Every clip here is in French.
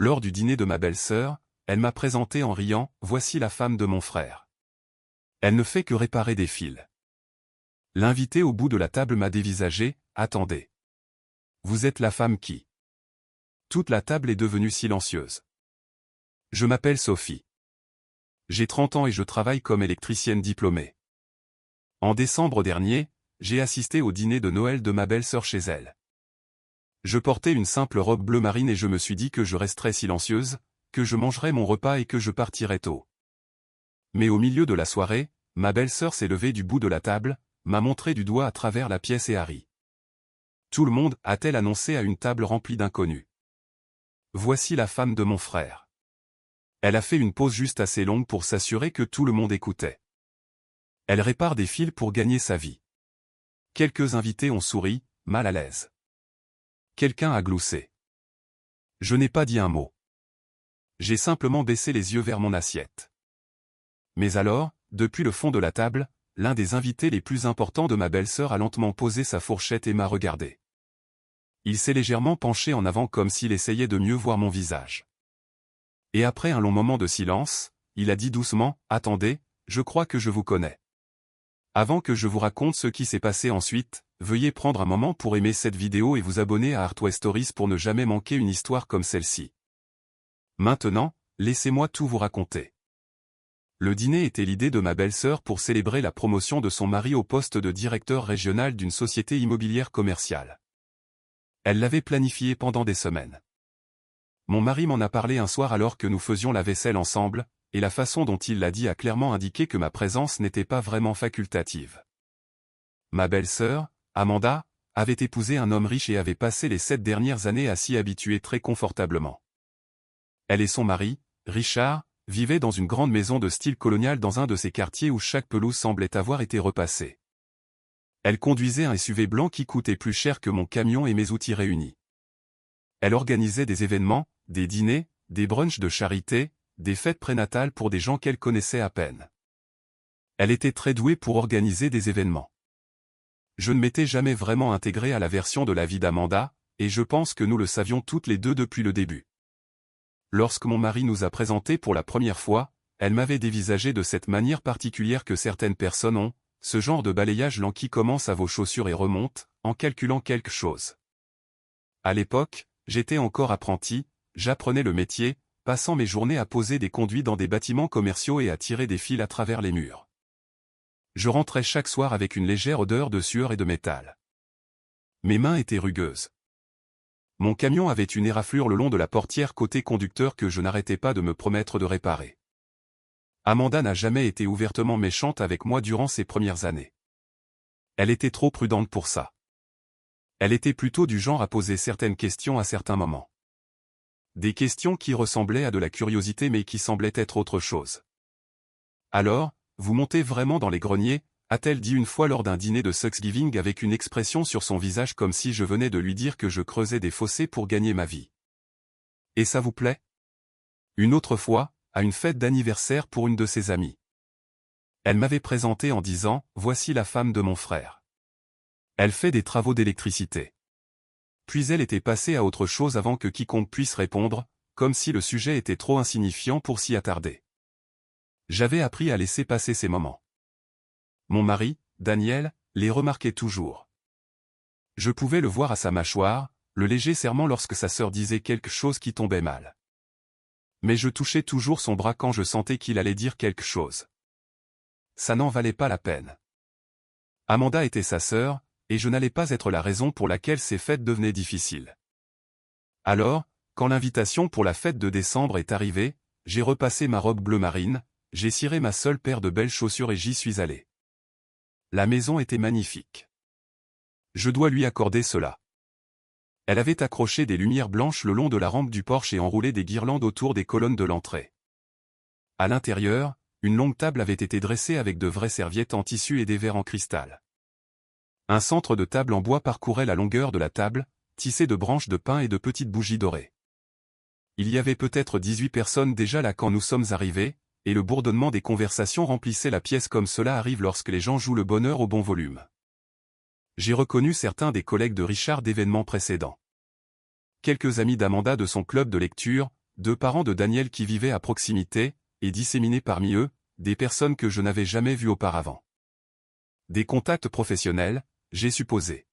Lors du dîner de ma belle-sœur, elle m'a présenté en riant « Voici la femme de mon frère. Elle ne fait que réparer des fils. » L'invité au bout de la table m'a dévisagé « Attendez. Vous êtes la femme qui… » Toute la table est devenue silencieuse. Je m'appelle Sophie. J'ai 30 ans et je travaille comme électricienne diplômée. En décembre dernier, j'ai assisté au dîner de Noël de ma belle-sœur chez elle. Je portais une simple robe bleu marine et je me suis dit que je resterais silencieuse, que je mangerais mon repas et que je partirais tôt. Mais au milieu de la soirée, ma belle-sœur s'est levée du bout de la table, m'a montré du doigt à travers la pièce et a ri. Tout le monde, a-t-elle annoncé à une table remplie d'inconnus. Voici la femme de mon frère. Elle a fait une pause juste assez longue pour s'assurer que tout le monde écoutait. Elle répare des fils pour gagner sa vie. Quelques invités ont souri, mal à l'aise. Quelqu'un a gloussé. Je n'ai pas dit un mot. J'ai simplement baissé les yeux vers mon assiette. Mais alors, depuis le fond de la table, l'un des invités les plus importants de ma belle-sœur a lentement posé sa fourchette et m'a regardé. Il s'est légèrement penché en avant comme s'il essayait de mieux voir mon visage. Et après un long moment de silence, il a dit doucement « Attendez, je crois que je vous connais. » Avant que je vous raconte ce qui s'est passé ensuite, veuillez prendre un moment pour aimer cette vidéo et vous abonner à Art West Stories pour ne jamais manquer une histoire comme celle-ci. Maintenant, laissez-moi tout vous raconter. Le dîner était l'idée de ma belle-sœur pour célébrer la promotion de son mari au poste de directeur régional d'une société immobilière commerciale. Elle l'avait planifié pendant des semaines. Mon mari m'en a parlé un soir alors que nous faisions la vaisselle ensemble, et la façon dont il l'a dit a clairement indiqué que ma présence n'était pas vraiment facultative. Ma belle-sœur, Amanda, avait épousé un homme riche et avait passé les 7 dernières années à s'y habituer très confortablement. Elle et son mari, Richard, vivaient dans une grande maison de style colonial dans un de ces quartiers où chaque pelouse semblait avoir été repassée. Elle conduisait un SUV blanc qui coûtait plus cher que mon camion et mes outils réunis. Elle organisait des événements, des dîners, des brunchs de charité, des fêtes prénatales pour des gens qu'elle connaissait à peine. Elle était très douée pour organiser des événements. Je ne m'étais jamais vraiment intégré à la version de la vie d'Amanda, et je pense que nous le savions toutes les deux depuis le début. Lorsque mon mari nous a présentés pour la première fois, elle m'avait dévisagé de cette manière particulière que certaines personnes ont, ce genre de balayage lent qui commence à vos chaussures et remonte, en calculant quelque chose. À l'époque, j'étais encore apprenti, j'apprenais le métier, passant mes journées à poser des conduits dans des bâtiments commerciaux et à tirer des fils à travers les murs. Je rentrais chaque soir avec une légère odeur de sueur et de métal. Mes mains étaient rugueuses. Mon camion avait une éraflure le long de la portière côté conducteur que je n'arrêtais pas de me promettre de réparer. Amanda n'a jamais été ouvertement méchante avec moi durant ces premières années. Elle était trop prudente pour ça. Elle était plutôt du genre à poser certaines questions à certains moments. Des questions qui ressemblaient à de la curiosité mais qui semblaient être autre chose. Alors, vous montez vraiment dans les greniers, a-t-elle dit une fois lors d'un dîner de Thanksgiving avec une expression sur son visage comme si je venais de lui dire que je creusais des fossés pour gagner ma vie. Et ça vous plaît? Une autre fois, à une fête d'anniversaire pour une de ses amies. Elle m'avait présenté en disant « Voici la femme de mon frère. Elle fait des travaux d'électricité. » Puis elle était passée à autre chose avant que quiconque puisse répondre, comme si le sujet était trop insignifiant pour s'y attarder. J'avais appris à laisser passer ces moments. Mon mari, Daniel, les remarquait toujours. Je pouvais le voir à sa mâchoire, le léger serrement lorsque sa sœur disait quelque chose qui tombait mal. Mais je touchais toujours son bras quand je sentais qu'il allait dire quelque chose. Ça n'en valait pas la peine. Amanda était sa sœur, et je n'allais pas être la raison pour laquelle ces fêtes devenaient difficiles. Alors, quand l'invitation pour la fête de décembre est arrivée, j'ai repassé ma robe bleu marine, j'ai ciré ma seule paire de belles chaussures et j'y suis allé. La maison était magnifique. Je dois lui accorder cela. Elle avait accroché des lumières blanches le long de la rampe du porche et enroulé des guirlandes autour des colonnes de l'entrée. À l'intérieur, une longue table avait été dressée avec de vraies serviettes en tissu et des verres en cristal. Un centre de table en bois parcourait la longueur de la table, tissé de branches de pin et de petites bougies dorées. Il y avait peut-être 18 personnes déjà là quand nous sommes arrivés, et le bourdonnement des conversations remplissait la pièce comme cela arrive lorsque les gens jouent le bonheur au bon volume. J'ai reconnu certains des collègues de Richard d'événements précédents. Quelques amis d'Amanda de son club de lecture, deux parents de Daniel qui vivaient à proximité, et disséminaient parmi eux, des personnes que je n'avais jamais vues auparavant. Des contacts professionnels, j'ai supposé.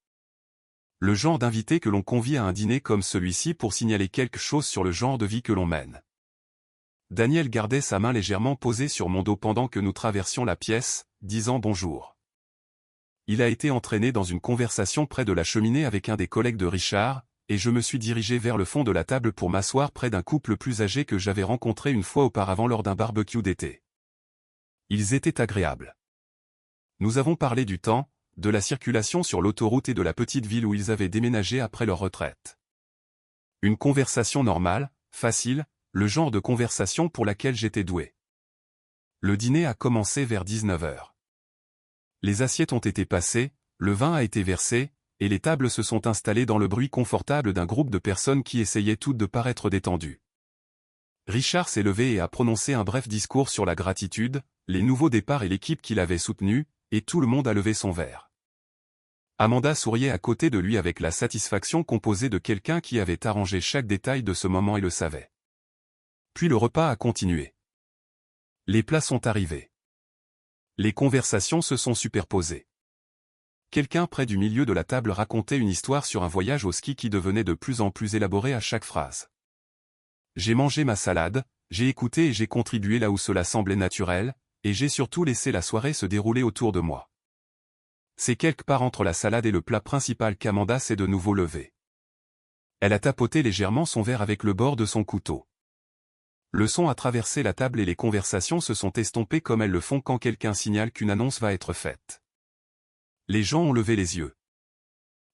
Le genre d'invité que l'on convie à un dîner comme celui-ci pour signaler quelque chose sur le genre de vie que l'on mène. Daniel gardait sa main légèrement posée sur mon dos pendant que nous traversions la pièce, disant bonjour. Il a été entraîné dans une conversation près de la cheminée avec un des collègues de Richard, et je me suis dirigé vers le fond de la table pour m'asseoir près d'un couple plus âgé que j'avais rencontré une fois auparavant lors d'un barbecue d'été. Ils étaient agréables. Nous avons parlé du temps, de la circulation sur l'autoroute et de la petite ville où ils avaient déménagé après leur retraite. Une conversation normale, facile, le genre de conversation pour laquelle j'étais doué. Le dîner a commencé vers 19h. Les assiettes ont été passées, le vin a été versé, et les tables se sont installées dans le bruit confortable d'un groupe de personnes qui essayaient toutes de paraître détendues. Richard s'est levé et a prononcé un bref discours sur la gratitude, les nouveaux départs et l'équipe qu'il avait soutenue, et tout le monde a levé son verre. Amanda souriait à côté de lui avec la satisfaction composée de quelqu'un qui avait arrangé chaque détail de ce moment et le savait. Puis le repas a continué. Les plats sont arrivés. Les conversations se sont superposées. Quelqu'un près du milieu de la table racontait une histoire sur un voyage au ski qui devenait de plus en plus élaboré à chaque phrase. J'ai mangé ma salade, j'ai écouté et j'ai contribué là où cela semblait naturel, et j'ai surtout laissé la soirée se dérouler autour de moi. C'est quelque part entre la salade et le plat principal qu'Amanda s'est de nouveau levée. Elle a tapoté légèrement son verre avec le bord de son couteau. Le son a traversé la table et les conversations se sont estompées comme elles le font quand quelqu'un signale qu'une annonce va être faite. Les gens ont levé les yeux.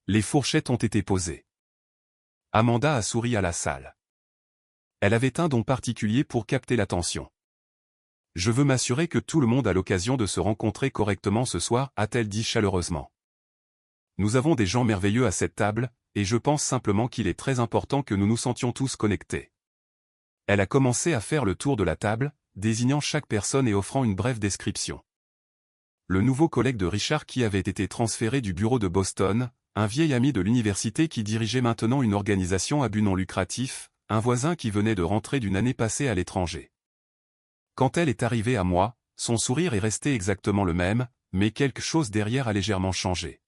Les fourchettes ont été posées. Amanda a souri à la salle. Elle avait un don particulier pour capter l'attention. Je veux m'assurer que tout le monde a l'occasion de se rencontrer correctement ce soir, a-t-elle dit chaleureusement. Nous avons des gens merveilleux à cette table, et je pense simplement qu'il est très important que nous nous sentions tous connectés. Elle a commencé à faire le tour de la table, désignant chaque personne et offrant une brève description. Le nouveau collègue de Richard qui avait été transféré du bureau de Boston, un vieil ami de l'université qui dirigeait maintenant une organisation à but non lucratif, un voisin qui venait de rentrer d'une année passée à l'étranger. Quand elle est arrivée à moi, son sourire est resté exactement le même, mais quelque chose derrière a légèrement changé.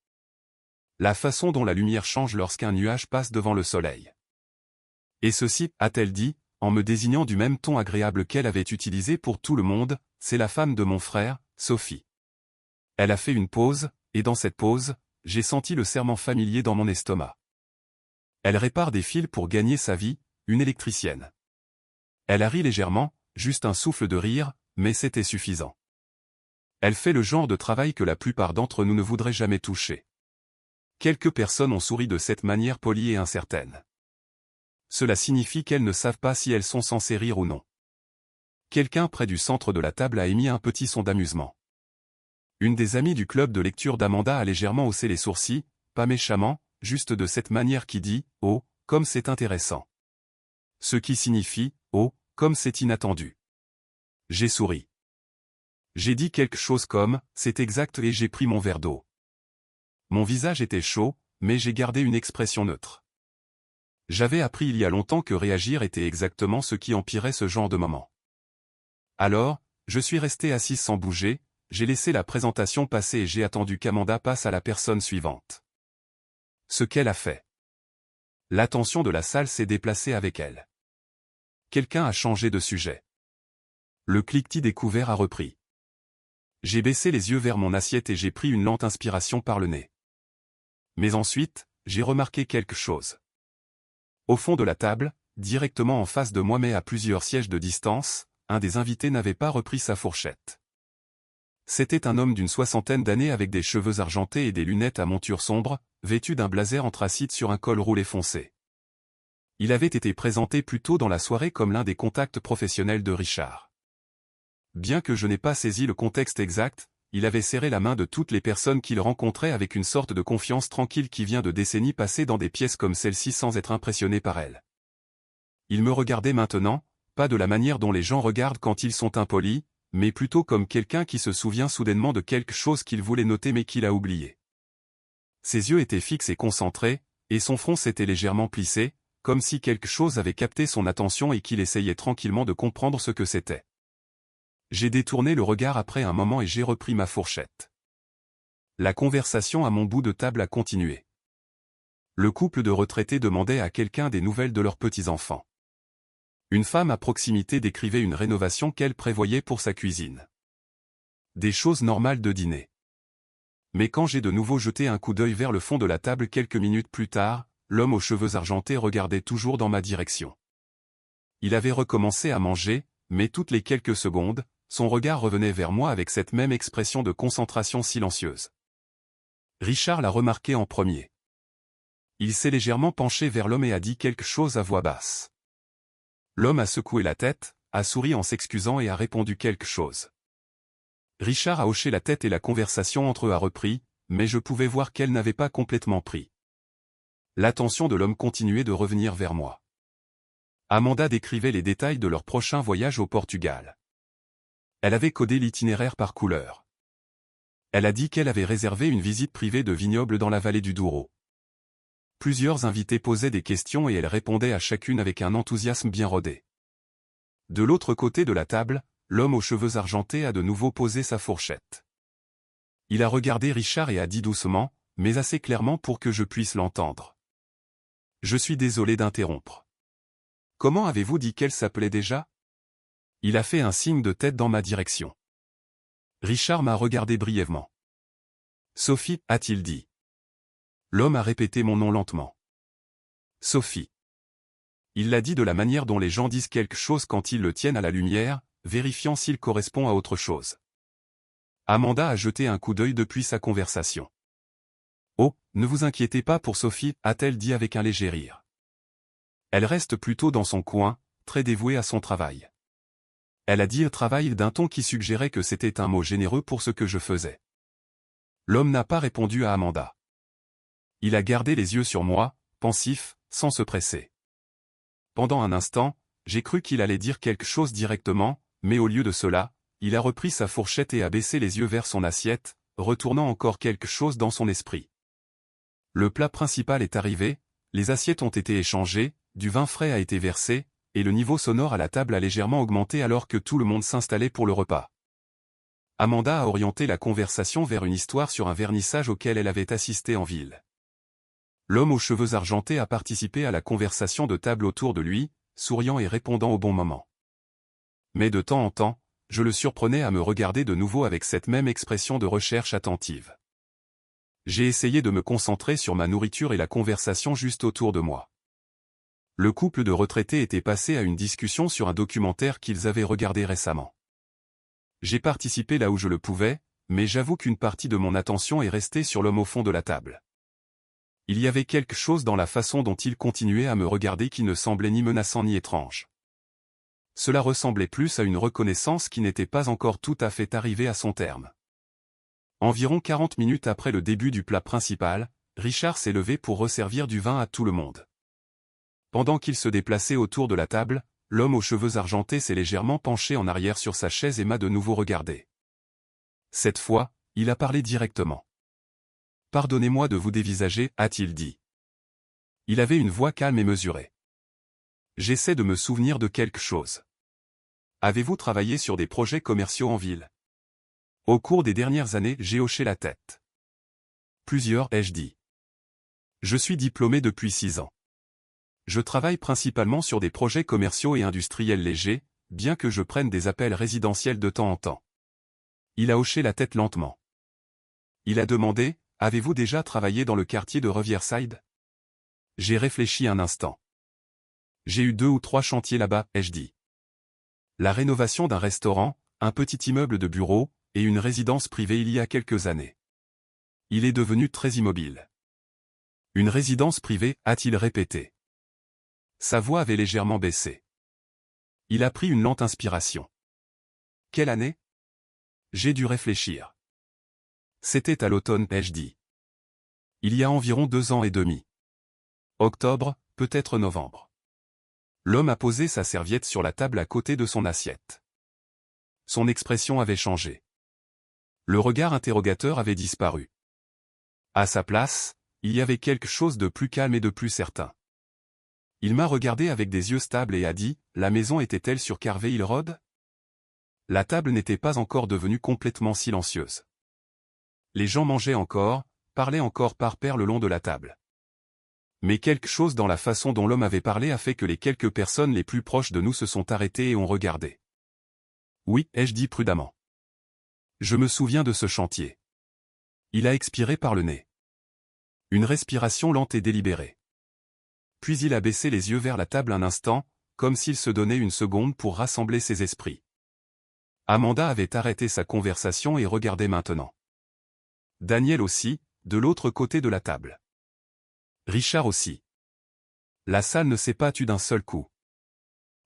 La façon dont la lumière change lorsqu'un nuage passe devant le soleil. Et ceci, a-t-elle dit, en me désignant du même ton agréable qu'elle avait utilisé pour tout le monde, c'est la femme de mon frère, Sophie. Elle a fait une pause, et dans cette pause, j'ai senti le serrement familier dans mon estomac. Elle répare des fils pour gagner sa vie, une électricienne. Elle a ri légèrement, juste un souffle de rire, mais c'était suffisant. Elle fait le genre de travail que la plupart d'entre nous ne voudraient jamais toucher. Quelques personnes ont souri de cette manière polie et incertaine. Cela signifie qu'elles ne savent pas si elles sont censées rire ou non. Quelqu'un près du centre de la table a émis un petit son d'amusement. Une des amies du club de lecture d'Amanda a légèrement haussé les sourcils, pas méchamment, juste de cette manière qui dit « Oh, comme c'est intéressant ». Ce qui signifie « Oh, comme c'est inattendu ». J'ai souri. J'ai dit quelque chose comme « C'est exact » et j'ai pris mon verre d'eau. Mon visage était chaud, mais j'ai gardé une expression neutre. J'avais appris il y a longtemps que réagir était exactement ce qui empirait ce genre de moment. Alors, je suis resté assise sans bouger, j'ai laissé la présentation passer et j'ai attendu qu'Amanda passe à la personne suivante. Ce qu'elle a fait. L'attention de la salle s'est déplacée avec elle. Quelqu'un a changé de sujet. Le cliquetis des couverts a repris. J'ai baissé les yeux vers mon assiette et j'ai pris une lente inspiration par le nez. Mais ensuite, j'ai remarqué quelque chose. Au fond de la table, directement en face de moi mais à plusieurs sièges de distance, un des invités n'avait pas repris sa fourchette. C'était un homme d'une soixantaine d'années avec des cheveux argentés et des lunettes à monture sombre, vêtu d'un blazer anthracite sur un col roulé foncé. Il avait été présenté plus tôt dans la soirée comme l'un des contacts professionnels de Richard. Bien que je n'ai pas saisi le contexte exact, il avait serré la main de toutes les personnes qu'il rencontrait avec une sorte de confiance tranquille qui vient de décennies passées dans des pièces comme celle-ci sans être impressionné par elle. Il me regardait maintenant, pas de la manière dont les gens regardent quand ils sont impolis, mais plutôt comme quelqu'un qui se souvient soudainement de quelque chose qu'il voulait noter mais qu'il a oublié. Ses yeux étaient fixes et concentrés, et son front s'était légèrement plissé, comme si quelque chose avait capté son attention et qu'il essayait tranquillement de comprendre ce que c'était. J'ai détourné le regard après un moment et j'ai repris ma fourchette. La conversation à mon bout de table a continué. Le couple de retraités demandait à quelqu'un des nouvelles de leurs petits-enfants. Une femme à proximité décrivait une rénovation qu'elle prévoyait pour sa cuisine. Des choses normales de dîner. Mais quand j'ai de nouveau jeté un coup d'œil vers le fond de la table quelques minutes plus tard, l'homme aux cheveux argentés regardait toujours dans ma direction. Il avait recommencé à manger, mais toutes les quelques secondes, son regard revenait vers moi avec cette même expression de concentration silencieuse. Richard l'a remarqué en premier. Il s'est légèrement penché vers l'homme et a dit quelque chose à voix basse. L'homme a secoué la tête, a souri en s'excusant et a répondu quelque chose. Richard a hoché la tête et la conversation entre eux a repris, mais je pouvais voir qu'elle n'avait pas complètement pris. L'attention de l'homme continuait de revenir vers moi. Amanda décrivait les détails de leur prochain voyage au Portugal. Elle avait codé l'itinéraire par couleur. Elle a dit qu'elle avait réservé une visite privée de vignoble dans la vallée du Douro. Plusieurs invités posaient des questions et elle répondait à chacune avec un enthousiasme bien rodé. De l'autre côté de la table, l'homme aux cheveux argentés a de nouveau posé sa fourchette. Il a regardé Richard et a dit doucement, mais assez clairement pour que je puisse l'entendre. Je suis désolé d'interrompre. Comment avez-vous dit qu'elle s'appelait déjà? Il a fait un signe de tête dans ma direction. Richard m'a regardé brièvement. Sophie, a-t-il dit. L'homme a répété mon nom lentement. Sophie. Il l'a dit de la manière dont les gens disent quelque chose quand ils le tiennent à la lumière, vérifiant s'il correspond à autre chose. Amanda a jeté un coup d'œil depuis sa conversation. Oh, ne vous inquiétez pas pour Sophie, a-t-elle dit avec un léger rire. Elle reste plutôt dans son coin, très dévouée à son travail. Elle a dit travail d'un ton qui suggérait que c'était un mot généreux pour ce que je faisais. L'homme n'a pas répondu à Amanda. Il a gardé les yeux sur moi, pensif, sans se presser. Pendant un instant, j'ai cru qu'il allait dire quelque chose directement, mais au lieu de cela, il a repris sa fourchette et a baissé les yeux vers son assiette, retournant encore quelque chose dans son esprit. Le plat principal est arrivé, les assiettes ont été échangées, du vin frais a été versé, et le niveau sonore à la table a légèrement augmenté alors que tout le monde s'installait pour le repas. Amanda a orienté la conversation vers une histoire sur un vernissage auquel elle avait assisté en ville. L'homme aux cheveux argentés a participé à la conversation de table autour de lui, souriant et répondant au bon moment. Mais de temps en temps, je le surprenais à me regarder de nouveau avec cette même expression de recherche attentive. J'ai essayé de me concentrer sur ma nourriture et la conversation juste autour de moi. Le couple de retraités était passé à une discussion sur un documentaire qu'ils avaient regardé récemment. J'ai participé là où je le pouvais, mais j'avoue qu'une partie de mon attention est restée sur l'homme au fond de la table. Il y avait quelque chose dans la façon dont il continuait à me regarder qui ne semblait ni menaçant ni étrange. Cela ressemblait plus à une reconnaissance qui n'était pas encore tout à fait arrivée à son terme. Environ 40 minutes après le début du plat principal, Richard s'est levé pour resservir du vin à tout le monde. Pendant qu'il se déplaçait autour de la table, l'homme aux cheveux argentés s'est légèrement penché en arrière sur sa chaise et m'a de nouveau regardé. Cette fois, il a parlé directement. « Pardonnez-moi de vous dévisager, a-t-il dit. Il avait une voix calme et mesurée. J'essaie de me souvenir de quelque chose. Avez-vous travaillé sur des projets commerciaux en ville? Au cours des dernières années, j'ai hoché la tête. Plusieurs, ai-je dit. Je suis diplômé depuis 6 ans. Je travaille principalement sur des projets commerciaux et industriels légers, bien que je prenne des appels résidentiels de temps en temps. Il a hoché la tête lentement. Il a demandé, avez-vous déjà travaillé dans le quartier de Riverside? J'ai réfléchi un instant. J'ai eu 2 ou 3 chantiers là-bas, ai-je dit. La rénovation d'un restaurant, un petit immeuble de bureaux, et une résidence privée il y a quelques années. Il est devenu très immobile. Une résidence privée, a-t-il répété. Sa voix avait légèrement baissé. Il a pris une lente inspiration. Quelle année? J'ai dû réfléchir. C'était à l'automne, ai-je dit. Il y a environ 2 ans et demi. Octobre, peut-être novembre. L'homme a posé sa serviette sur la table à côté de son assiette. Son expression avait changé. Le regard interrogateur avait disparu. À sa place, il y avait quelque chose de plus calme et de plus certain. Il m'a regardé avec des yeux stables et a dit, la maison était-elle sur Carvey Hill Road? La table n'était pas encore devenue complètement silencieuse. Les gens mangeaient encore, parlaient encore par paires le long de la table. Mais quelque chose dans la façon dont l'homme avait parlé a fait que les quelques personnes les plus proches de nous se sont arrêtées et ont regardé. Oui, ai-je dit prudemment. Je me souviens de ce chantier. Il a expiré par le nez. Une respiration lente et délibérée. Puis il a baissé les yeux vers la table un instant, comme s'il se donnait une seconde pour rassembler ses esprits. Amanda avait arrêté sa conversation et regardait maintenant. Daniel aussi, de l'autre côté de la table. Richard aussi. La salle ne s'est pas tue d'un seul coup.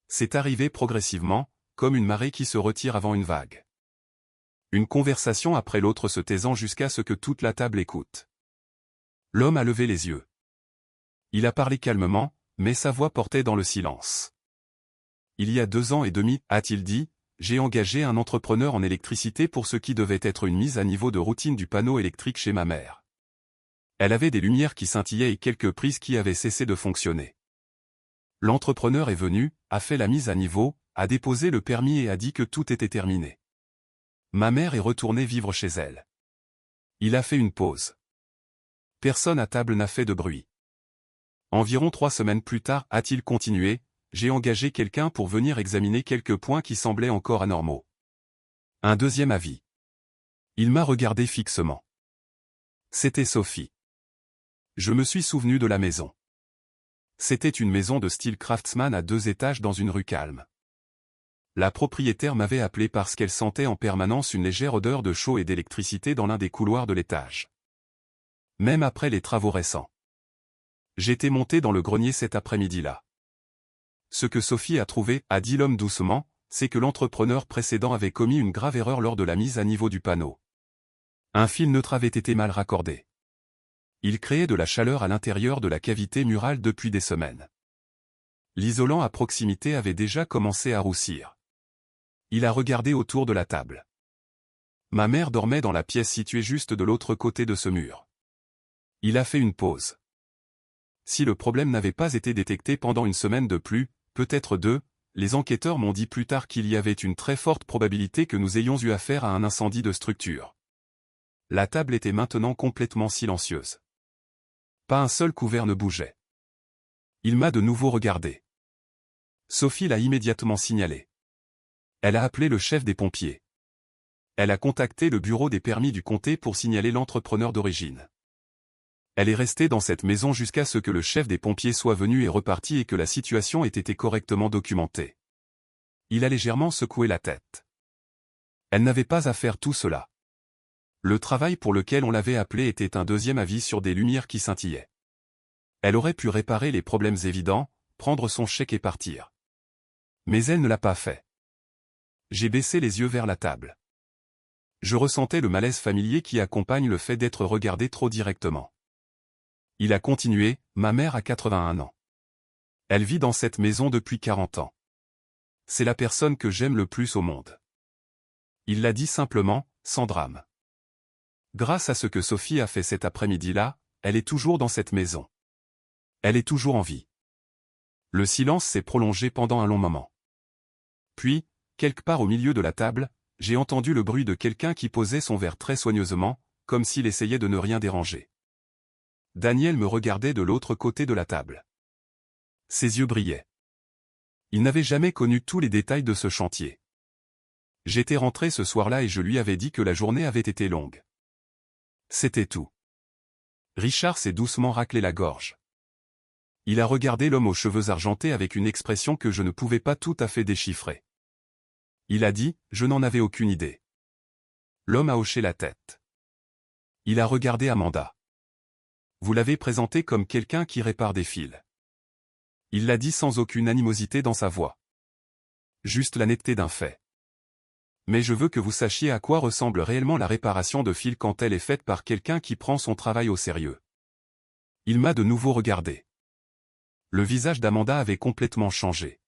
C'est arrivé progressivement, comme une marée qui se retire avant une vague. Une conversation après l'autre se taisant jusqu'à ce que toute la table écoute. L'homme a levé les yeux. Il a parlé calmement, mais sa voix portait dans le silence. Il y a 2 ans et demi, a-t-il dit, j'ai engagé un entrepreneur en électricité pour ce qui devait être une mise à niveau de routine du panneau électrique chez ma mère. Elle avait des lumières qui scintillaient et quelques prises qui avaient cessé de fonctionner. L'entrepreneur est venu, a fait la mise à niveau, a déposé le permis et a dit que tout était terminé. Ma mère est retournée vivre chez elle. Il a fait une pause. Personne à table n'a fait de bruit. Environ 3 semaines plus tard, a-t-il continué, j'ai engagé quelqu'un pour venir examiner quelques points qui semblaient encore anormaux. Un deuxième avis. Il m'a regardé fixement. C'était Sophie. Je me suis souvenu de la maison. C'était une maison de style craftsman à 2 étages dans une rue calme. La propriétaire m'avait appelé parce qu'elle sentait en permanence une légère odeur de chaud et d'électricité dans l'un des couloirs de l'étage. Même après les travaux récents. J'étais monté dans le grenier cet après-midi-là. Ce que Sophie a trouvé, a dit l'homme doucement, c'est que l'entrepreneur précédent avait commis une grave erreur lors de la mise à niveau du panneau. Un fil neutre avait été mal raccordé. Il créait de la chaleur à l'intérieur de la cavité murale depuis des semaines. L'isolant à proximité avait déjà commencé à roussir. Il a regardé autour de la table. Ma mère dormait dans la pièce située juste de l'autre côté de ce mur. Il a fait une pause. Si le problème n'avait pas été détecté pendant une semaine de plus, peut-être 2, les enquêteurs m'ont dit plus tard qu'il y avait une très forte probabilité que nous ayons eu affaire à un incendie de structure. La table était maintenant complètement silencieuse. Pas un seul couvert ne bougeait. Il m'a de nouveau regardé. Sophie l'a immédiatement signalé. Elle a appelé le chef des pompiers. Elle a contacté le bureau des permis du comté pour signaler l'entrepreneur d'origine. Elle est restée dans cette maison jusqu'à ce que le chef des pompiers soit venu et reparti et que la situation ait été correctement documentée. Il a légèrement secoué la tête. Elle n'avait pas à faire tout cela. Le travail pour lequel on l'avait appelé était un deuxième avis sur des lumières qui scintillaient. Elle aurait pu réparer les problèmes évidents, prendre son chèque et partir. Mais elle ne l'a pas fait. J'ai baissé les yeux vers la table. Je ressentais le malaise familier qui accompagne le fait d'être regardé trop directement. Il a continué, ma mère a 81 ans. Elle vit dans cette maison depuis 40 ans. C'est la personne que j'aime le plus au monde. Il l'a dit simplement, sans drame. Grâce à ce que Sophie a fait cet après-midi-là, elle est toujours dans cette maison. Elle est toujours en vie. Le silence s'est prolongé pendant un long moment. Puis, quelque part au milieu de la table, j'ai entendu le bruit de quelqu'un qui posait son verre très soigneusement, comme s'il essayait de ne rien déranger. Daniel me regardait de l'autre côté de la table. Ses yeux brillaient. Il n'avait jamais connu tous les détails de ce chantier. J'étais rentré ce soir-là et je lui avais dit que la journée avait été longue. C'était tout. Richard s'est doucement raclé la gorge. Il a regardé l'homme aux cheveux argentés avec une expression que je ne pouvais pas tout à fait déchiffrer. Il a dit, je n'en avais aucune idée. L'homme a hoché la tête. Il a regardé Amanda. Vous l'avez présenté comme quelqu'un qui répare des fils. Il l'a dit sans aucune animosité dans sa voix. Juste la netteté d'un fait. Mais je veux que vous sachiez à quoi ressemble réellement la réparation de fils quand elle est faite par quelqu'un qui prend son travail au sérieux. Il m'a de nouveau regardé. Le visage d'Amanda avait complètement changé.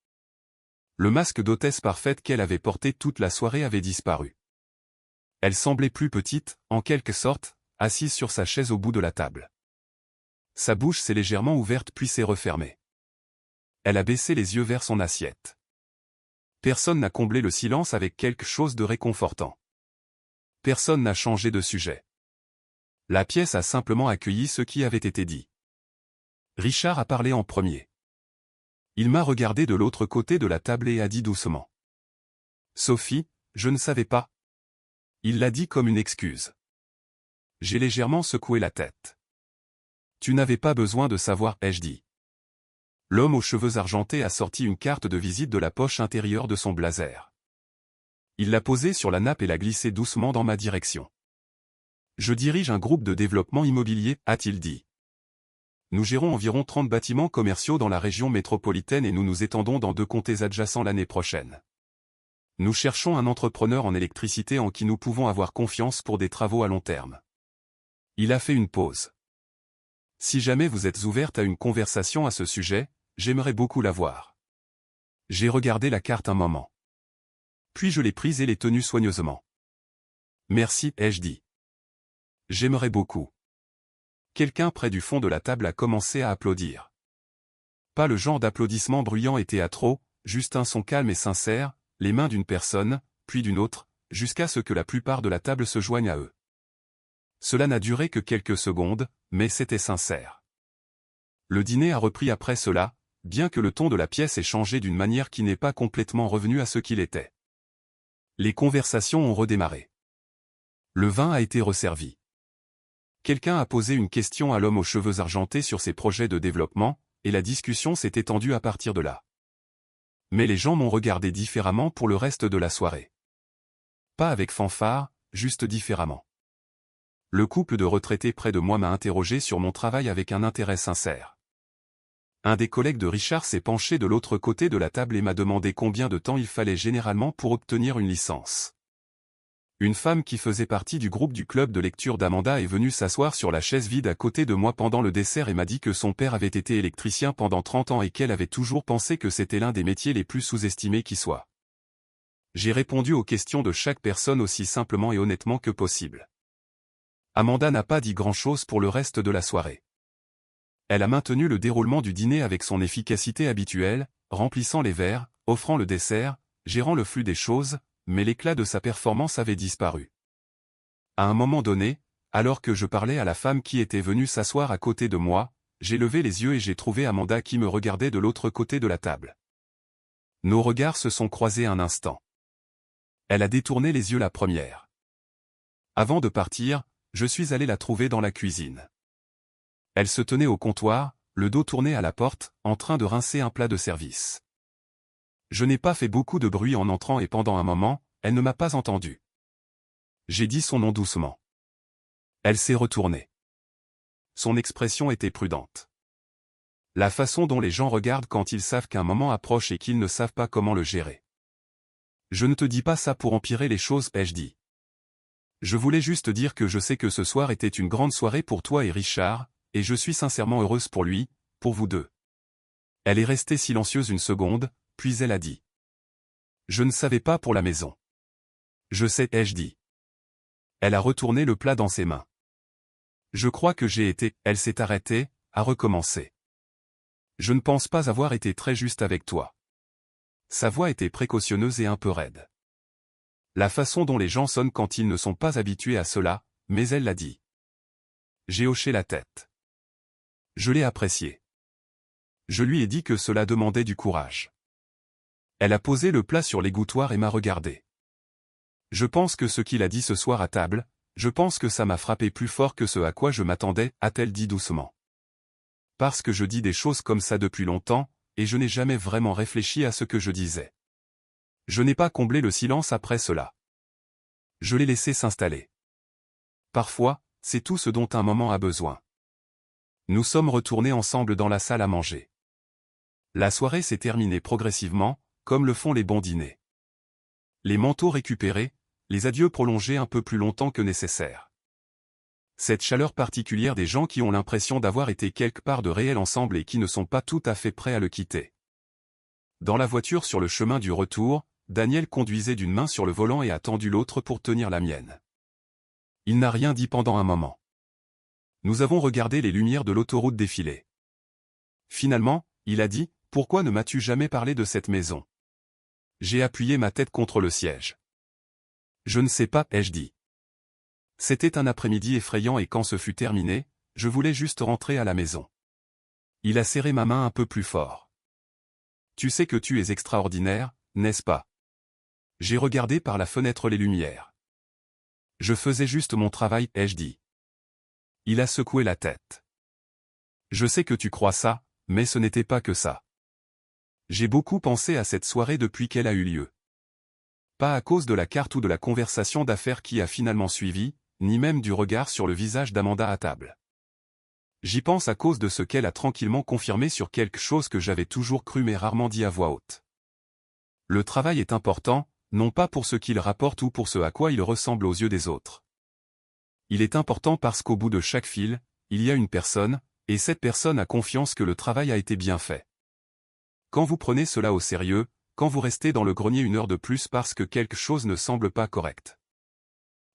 Le masque d'hôtesse parfaite qu'elle avait porté toute la soirée avait disparu. Elle semblait plus petite, en quelque sorte, assise sur sa chaise au bout de la table. Sa bouche s'est légèrement ouverte puis s'est refermée. Elle a baissé les yeux vers son assiette. Personne n'a comblé le silence avec quelque chose de réconfortant. Personne n'a changé de sujet. La pièce a simplement accueilli ce qui avait été dit. Richard a parlé en premier. Il m'a regardé de l'autre côté de la table et a dit doucement. « Sophie, je ne savais pas. » Il l'a dit comme une excuse. J'ai légèrement secoué la tête. « Tu n'avais pas besoin de savoir, ai-je dit. » L'homme aux cheveux argentés a sorti une carte de visite de la poche intérieure de son blazer. Il l'a posée sur la nappe et l'a glissée doucement dans ma direction. « Je dirige un groupe de développement immobilier, a-t-il dit. Nous gérons environ 30 bâtiments commerciaux dans la région métropolitaine et nous nous étendons dans 2 comtés adjacents l'année prochaine. Nous cherchons un entrepreneur en électricité en qui nous pouvons avoir confiance pour des travaux à long terme. » Il a fait une pause. « Si jamais vous êtes ouverte à une conversation à ce sujet, j'aimerais beaucoup la voir. » J'ai regardé la carte un moment. Puis je l'ai prise et l'ai tenue soigneusement. « Merci, ai-je dit. J'aimerais beaucoup. » Quelqu'un près du fond de la table a commencé à applaudir. Pas le genre d'applaudissement bruyant et théâtraux, juste un son calme et sincère, les mains d'une personne, puis d'une autre, jusqu'à ce que la plupart de la table se joignent à eux. Cela n'a duré que quelques secondes, mais c'était sincère. Le dîner a repris après cela, bien que le ton de la pièce ait changé d'une manière qui n'est pas complètement revenue à ce qu'il était. Les conversations ont redémarré. Le vin a été resservi. Quelqu'un a posé une question à l'homme aux cheveux argentés sur ses projets de développement, et la discussion s'est étendue à partir de là. Mais les gens m'ont regardé différemment pour le reste de la soirée. Pas avec fanfare, juste différemment. Le couple de retraités près de moi m'a interrogé sur mon travail avec un intérêt sincère. Un des collègues de Richard s'est penché de l'autre côté de la table et m'a demandé combien de temps il fallait généralement pour obtenir une licence. Une femme qui faisait partie du groupe du club de lecture d'Amanda est venue s'asseoir sur la chaise vide à côté de moi pendant le dessert et m'a dit que son père avait été électricien pendant 30 ans et qu'elle avait toujours pensé que c'était l'un des métiers les plus sous-estimés qui soit. J'ai répondu aux questions de chaque personne aussi simplement et honnêtement que possible. Amanda n'a pas dit grand-chose pour le reste de la soirée. Elle a maintenu le déroulement du dîner avec son efficacité habituelle, remplissant les verres, offrant le dessert, gérant le flux des choses, mais l'éclat de sa performance avait disparu. À un moment donné, alors que je parlais à la femme qui était venue s'asseoir à côté de moi, j'ai levé les yeux et j'ai trouvé Amanda qui me regardait de l'autre côté de la table. Nos regards se sont croisés un instant. Elle a détourné les yeux la première. Avant de partir, je suis allé la trouver dans la cuisine. Elle se tenait au comptoir, le dos tourné à la porte, en train de rincer un plat de service. Je n'ai pas fait beaucoup de bruit en entrant et pendant un moment, elle ne m'a pas entendu. J'ai dit son nom doucement. Elle s'est retournée. Son expression était prudente. La façon dont les gens regardent quand ils savent qu'un moment approche et qu'ils ne savent pas comment le gérer. Je ne te dis pas ça pour empirer les choses, ai-je dit. Je voulais juste dire que je sais que ce soir était une grande soirée pour toi et Richard, et je suis sincèrement heureuse pour lui, pour vous deux. Elle est restée silencieuse une seconde, puis elle a dit. Je ne savais pas pour la maison. Je sais, ai-je dit. Elle a retourné le plat dans ses mains. Je crois que j'ai été, elle s'est arrêtée, a recommencé. Je ne pense pas avoir été très juste avec toi. Sa voix était précautionneuse et un peu raide. La façon dont les gens sonnent quand ils ne sont pas habitués à cela, mais elle l'a dit. J'ai hoché la tête. Je l'ai apprécié. Je lui ai dit que cela demandait du courage. Elle a posé le plat sur l'égouttoir et m'a regardé. Je pense que ce qu'il a dit ce soir à table, je pense que ça m'a frappé plus fort que ce à quoi je m'attendais, a-t-elle dit doucement. Parce que je dis des choses comme ça depuis longtemps, et je n'ai jamais vraiment réfléchi à ce que je disais. Je n'ai pas comblé le silence après cela. Je l'ai laissé s'installer. Parfois, c'est tout ce dont un moment a besoin. Nous sommes retournés ensemble dans la salle à manger. La soirée s'est terminée progressivement, comme le font les bons dîners. Les manteaux récupérés, les adieux prolongés un peu plus longtemps que nécessaire. Cette chaleur particulière des gens qui ont l'impression d'avoir été quelque part de réel ensemble et qui ne sont pas tout à fait prêts à le quitter. Dans la voiture sur le chemin du retour, Daniel conduisait d'une main sur le volant et a tendu l'autre pour tenir la mienne. Il n'a rien dit pendant un moment. Nous avons regardé les lumières de l'autoroute défiler. Finalement, il a dit, Pourquoi ne m'as-tu jamais parlé de cette maison? J'ai appuyé ma tête contre le siège. Je ne sais pas, ai-je dit. C'était un après-midi effrayant et quand ce fut terminé, je voulais juste rentrer à la maison. Il a serré ma main un peu plus fort. Tu sais que tu es extraordinaire, n'est-ce pas? J'ai regardé par la fenêtre les lumières. Je faisais juste mon travail, ai-je dit. Il a secoué la tête. Je sais que tu crois ça, mais ce n'était pas que ça. J'ai beaucoup pensé à cette soirée depuis qu'elle a eu lieu. Pas à cause de la carte ou de la conversation d'affaires qui a finalement suivi, ni même du regard sur le visage d'Amanda à table. J'y pense à cause de ce qu'elle a tranquillement confirmé sur quelque chose que j'avais toujours cru mais rarement dit à voix haute. Le travail est important, non pas pour ce qu'il rapporte ou pour ce à quoi il ressemble aux yeux des autres. Il est important parce qu'au bout de chaque fil, il y a une personne, et cette personne a confiance que le travail a été bien fait. Quand vous prenez cela au sérieux, quand vous restez dans le grenier une heure de plus parce que quelque chose ne semble pas correct.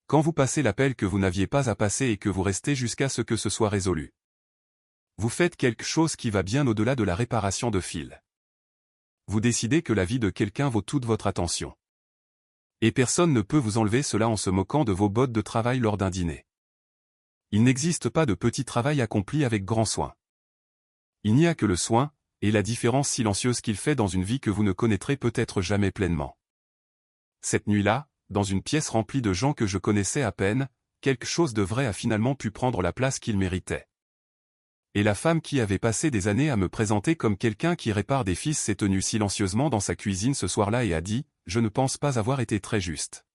Quand vous passez l'appel que vous n'aviez pas à passer et que vous restez jusqu'à ce que ce soit résolu. Vous faites quelque chose qui va bien au-delà de la réparation de fils. Vous décidez que la vie de quelqu'un vaut toute votre attention. Et personne ne peut vous enlever cela en se moquant de vos bottes de travail lors d'un dîner. Il n'existe pas de petit travail accompli avec grand soin. Il n'y a que le soin, et la différence silencieuse qu'il fait dans une vie que vous ne connaîtrez peut-être jamais pleinement. Cette nuit-là, dans une pièce remplie de gens que je connaissais à peine, quelque chose de vrai a finalement pu prendre la place qu'il méritait. Et la femme qui avait passé des années à me présenter comme quelqu'un qui répare des fils s'est tenue silencieusement dans sa cuisine ce soir-là et a dit « Je ne pense pas avoir été très juste. »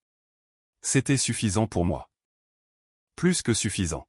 C'était suffisant pour moi. Plus que suffisant.